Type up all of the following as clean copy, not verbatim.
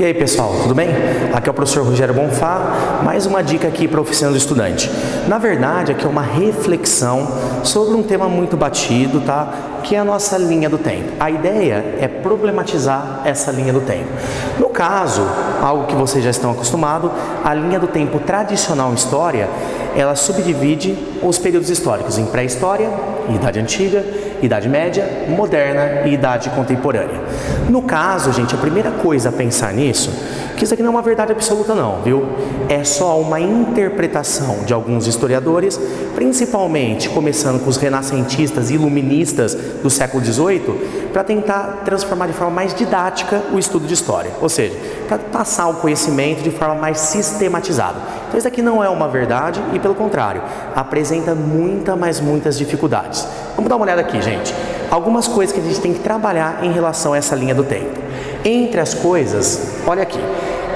E aí pessoal, tudo bem? Aqui é o professor Rogério Bonfá, mais uma dica aqui para a Oficina do Estudante. Na verdade, aqui é uma reflexão sobre um tema muito batido, tá? Que é a nossa linha do tempo. A ideia é problematizar essa linha do tempo. No caso, algo que vocês já estão acostumados, a linha do tempo tradicional em história, ela subdivide os períodos históricos em pré-história, Idade Antiga, Idade Média, Moderna e Idade Contemporânea. No caso, gente, a primeira coisa a pensar nisso, que isso aqui não é uma verdade absoluta não, viu? É só uma interpretação de alguns historiadores, principalmente começando com os renascentistas e iluministas do século XVIII, para tentar transformar de forma mais didática o estudo de história, ou seja, para passar o conhecimento de forma mais sistematizada. Então isso aqui não é uma verdade e, pelo contrário, apresenta muitas dificuldades. Vamos dar uma olhada aqui, gente. Algumas coisas que a gente tem que trabalhar em relação a essa linha do tempo. Entre as coisas, olha aqui.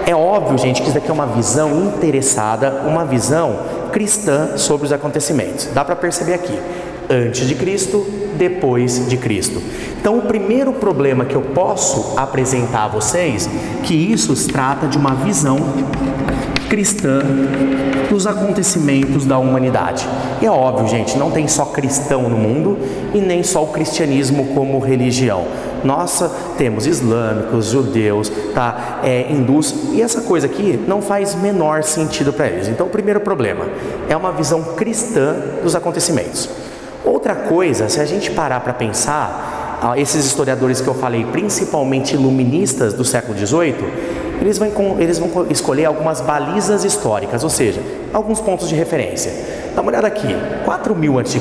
É óbvio, gente, que isso daqui é uma visão interessada, uma visão cristã sobre os acontecimentos. Dá para perceber aqui. Antes de Cristo, depois de Cristo. Então, o primeiro problema que eu posso apresentar a vocês, que isso se trata de uma visão cristã dos acontecimentos da humanidade. E é óbvio, gente, não tem só cristão no mundo e nem só o cristianismo como religião. Nós temos islâmicos, judeus, hindus, e essa coisa aqui não faz menor sentido para eles. Então, o primeiro problema é uma visão cristã dos acontecimentos. Outra coisa, se a gente parar para pensar, esses historiadores que eu falei, principalmente iluministas do século XVIII, eles vão escolher algumas balizas históricas, ou seja, alguns pontos de referência. Dá uma olhada aqui, 4000 a.C.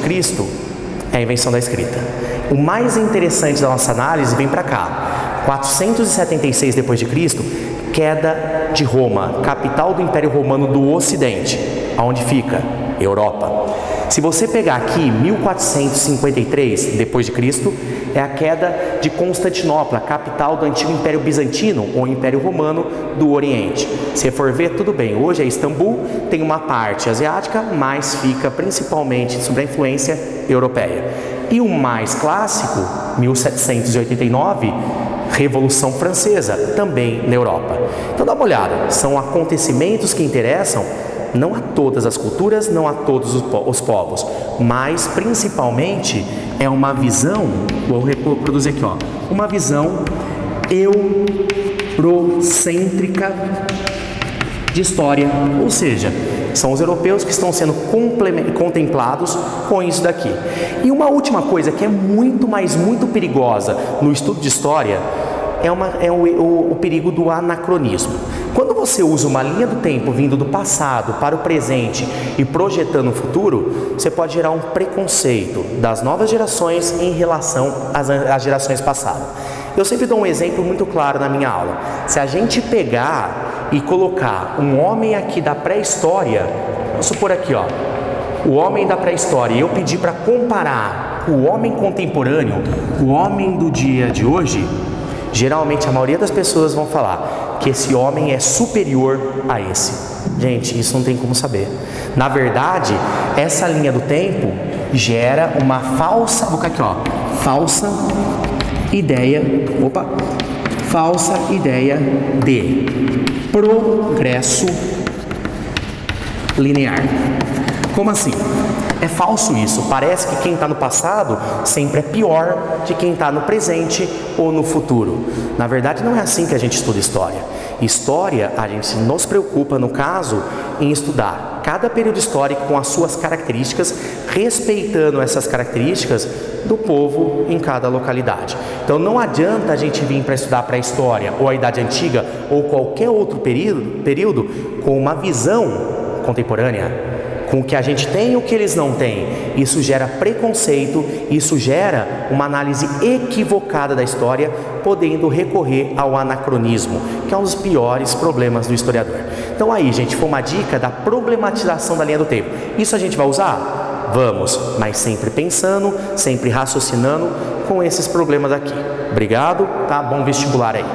é a invenção da escrita. O mais interessante da nossa análise vem para cá, 476 d.C., queda de Roma, capital do Império Romano do Ocidente. Aonde fica? Europa. Se você pegar aqui 1453 d.C., é a queda de Constantinopla, capital do antigo Império Bizantino ou Império Romano do Oriente. Se for ver, tudo bem, hoje é Istambul, tem uma parte asiática, mas fica principalmente sob a influência europeia. E o mais clássico, 1789, Revolução Francesa, também na Europa. Então dá uma olhada, são acontecimentos que interessam não a todas as culturas, não a todos os povos, mas principalmente é uma visão, vou reproduzir aqui, ó, uma visão eurocêntrica de história, ou seja, são os europeus que estão sendo contemplados com isso daqui. E uma última coisa que é muito perigosa no estudo de história é o perigo do anacronismo. Quando você usa uma linha do tempo vindo do passado para o presente e projetando o futuro, você pode gerar um preconceito das novas gerações em relação às gerações passadas. Eu sempre dou um exemplo muito claro na minha aula. Se a gente pegar e colocar um homem aqui da pré-história, vamos supor aqui, ó, o homem da pré-história, e eu pedir para comparar o homem contemporâneo, o homem do dia de hoje, geralmente a maioria das pessoas vão falar que esse homem é superior a esse. Gente, isso não tem como saber. Na verdade, essa linha do tempo gera uma falsa, vou colocar aqui, ó, falsa ideia de progresso linear. Como assim? É falso isso, parece que quem está no passado sempre é pior de quem está no presente ou no futuro. Na verdade, não é assim que a gente estuda história. História, a gente nos preocupa, no caso, em estudar cada período histórico com as suas características, respeitando essas características do povo em cada localidade. Então não adianta a gente vir para estudar para a história ou a Idade Antiga ou qualquer outro período com uma visão contemporânea, com o que a gente tem e o que eles não têm. Isso gera preconceito, isso gera uma análise equivocada da história, podendo recorrer ao anacronismo, que é um dos piores problemas do historiador. Então aí, gente, foi uma dica da problematização da linha do tempo. Isso a gente vai usar? Vamos, mas sempre pensando, sempre raciocinando com esses problemas aqui. Obrigado, tá? Bom vestibular aí.